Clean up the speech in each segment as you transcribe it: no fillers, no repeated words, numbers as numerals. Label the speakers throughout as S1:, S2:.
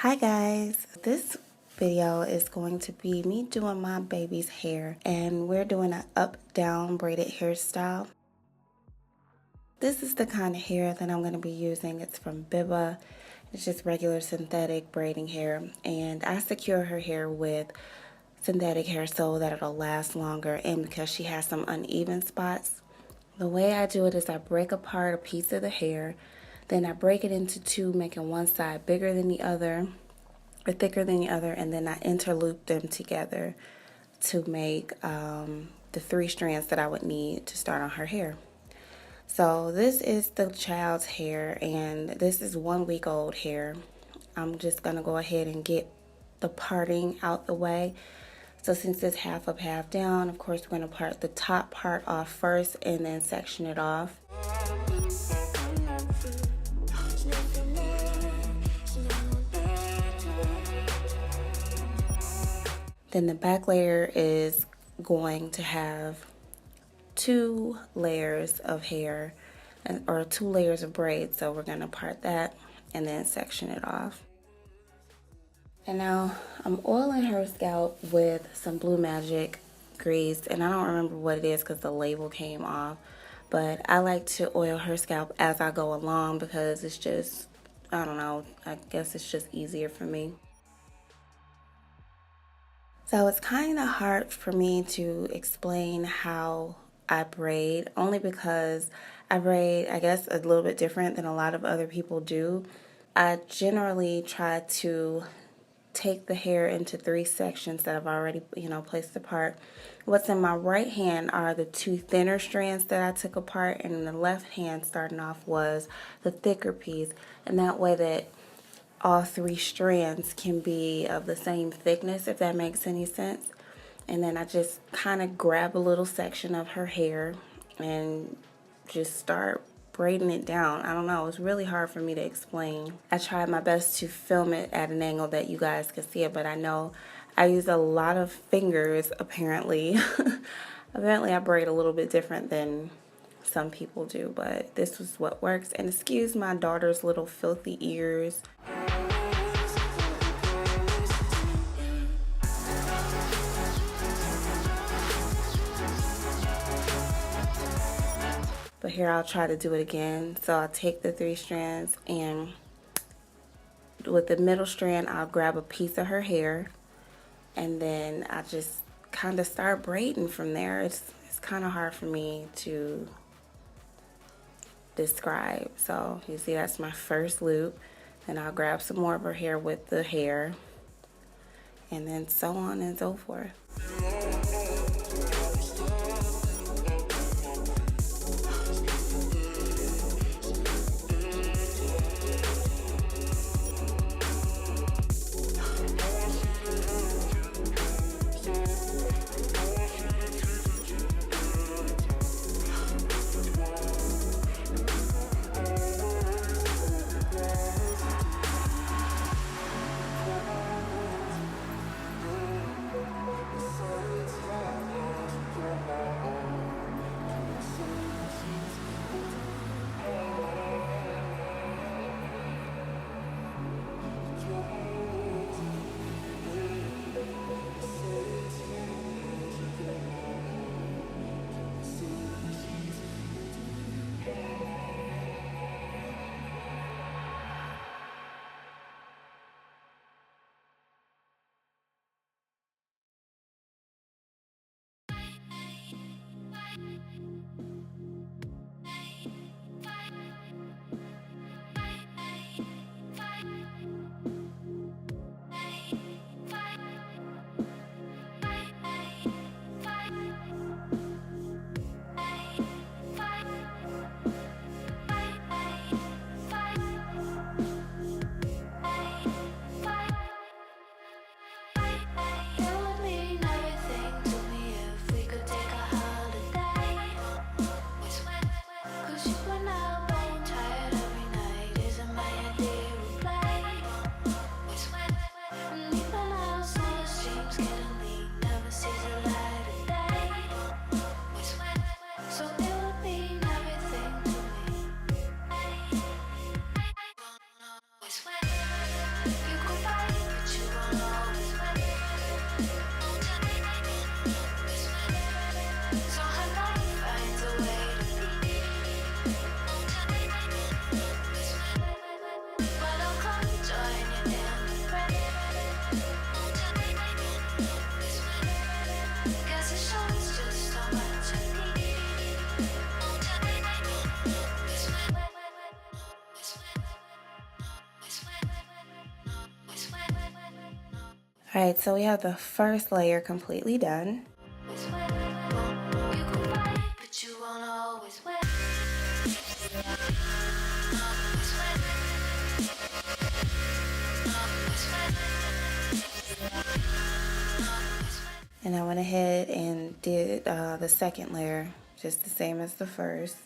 S1: Hi guys, this video is going to be me doing my baby's hair, and we're doing an up down braided hairstyle. This is the kind of hair that I'm going to be using. It's from Biba. It's just regular synthetic braiding hair, and I secure her hair with synthetic hair so that it'll last longer, and because she has some uneven spots. The way I do it is I break apart a piece of the hair, then I break it into two, making one side bigger than the other or thicker than the other, and then I interloop them together to make the 3 strands that I would need to start on her hair. So this is the child's hair, and this is 1 week old hair. I'm just gonna go ahead and get the parting out the way. So since it's half up, half down, of course we're gonna part the top part off first and then section it off. Then the back layer is going to have 2 layers of hair, or 2 layers of braid. So we're gonna part that and then section it off. And now I'm oiling her scalp with some Blue Magic grease, and I don't remember what it is because the label came off, but I like to oil her scalp as I go along because it's just, I don't know, I guess it's just easier for me. So it's kind of hard for me to explain how I braid, only because I braid, I guess, a little bit different than a lot of other people do. I generally try to take the hair into 3 sections that I've already, placed apart. What's in my right hand are the 2 thinner strands that I took apart, and in the left hand, starting off, was the thicker piece, and that way that all 3 strands can be of the same thickness, if that makes any sense. And then I just kind of grab a little section of her hair and just start braiding it down. I don't know, it's really hard for me to explain. I tried my best to film it at an angle that you guys could see it, but I know I use a lot of fingers apparently. Apparently I braid a little bit different than some people do, but this was what works. And excuse my daughter's little filthy ears. But here I'll try to do it again. So I'll take the 3 strands, and with the middle strand I'll grab a piece of her hair, and then I just kind of start braiding from there. It's kind of hard for me to describe. So you see that's my first loop. Then I'll grab some more of her hair with the hair, and then so on and so forth. All right, so we have the first layer completely done. And I went ahead and did the second layer, just the same as the first.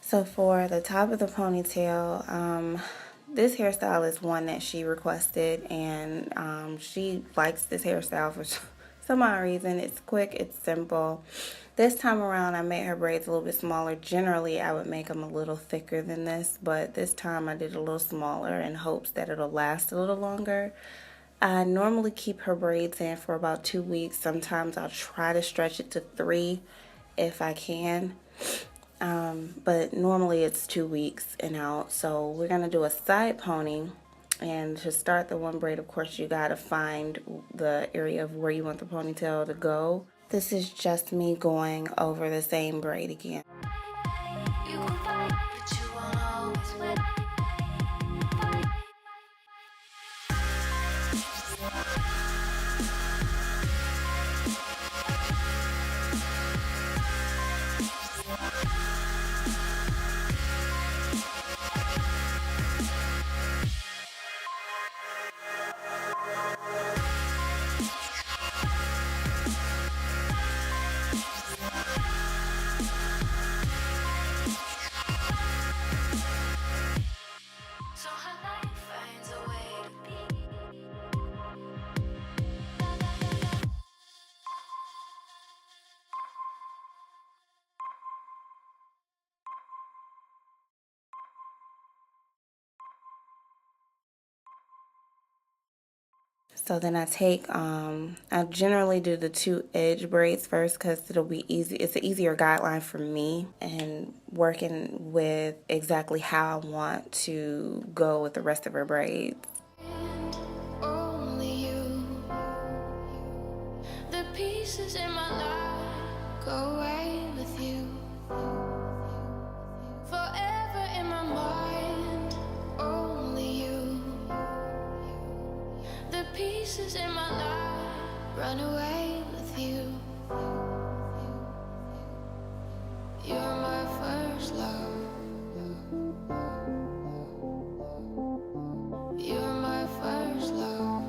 S1: So for the top of the ponytail, this hairstyle is one that she requested, and she likes this hairstyle for some odd reason. It's quick, it's simple. This time around, I made her braids a little bit smaller. Generally, I would make them a little thicker than this, but this time I did a little smaller in hopes that it'll last a little longer. I normally keep her braids in for about 2 weeks. Sometimes I'll try to stretch it to 3 if I can. But normally it's 2 weeks and out. So we're going to do a side pony. And to start the one braid, of course, you got to find the area of where you want the ponytail to go. This is just me going over the same braid again. So then I generally do the 2 edge braids first because it'll be easy. It's an easier guideline for me and working with exactly how I want to go with the rest of her braids. Only you, the pieces in my life go away with you. Forever in my mind, only you. The pieces in my life run away with you. You're my first love. You're my first love.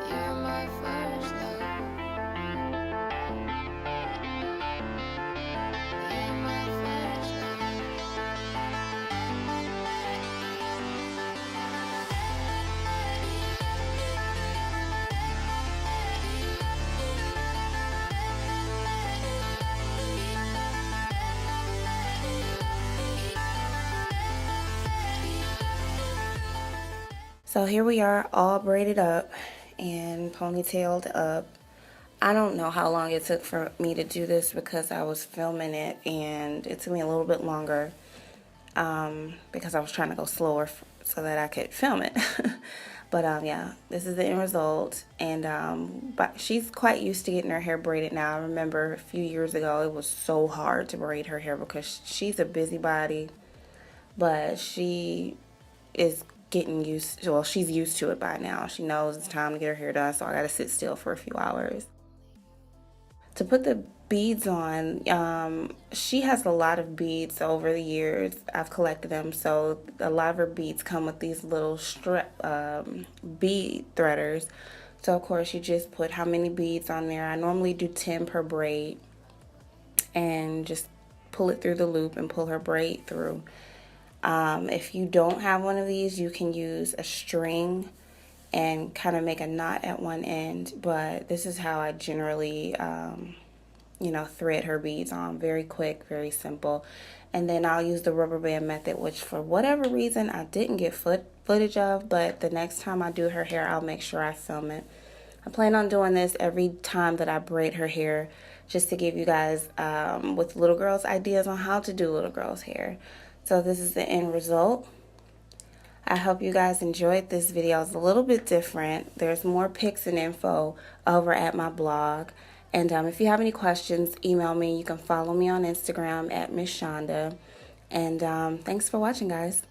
S1: You're my first love. You're my first love. So here we are, all braided up and ponytailed up. I don't know how long it took for me to do this because I was filming it and it took me a little bit longer because I was trying to go slower so that I could film it. But yeah, this is the end result. And but she's quite used to getting her hair braided now. I remember a few years ago it was so hard to braid her hair because she's a busybody, but she is getting used to, well, she's used to it by now. She knows it's time to get her hair done, so I gotta sit still for a few hours. To put the beads on, she has a lot of beads over the years. I've collected them, so a lot of her beads come with these little bead threaders. So of course you just put how many beads on there. I normally do 10 per braid and just pull it through the loop and pull her braid through. If you don't have one of these, you can use a string and kind of make a knot at one end, but this is how I generally thread her beads on. Very quick, very simple. And then I'll use the rubber band method, which for whatever reason I didn't get footage of, but the next time I do her hair, I'll make sure I film it. I plan on doing this every time that I braid her hair, just to give you guys with little girls ideas on how to do little girls' hair. So this is the end result. I hope you guys enjoyed this video. It's a little bit different. There's more pics and info over at my blog. And if you have any questions, email me. You can follow me on Instagram at Miss Shonda. And thanks for watching, guys.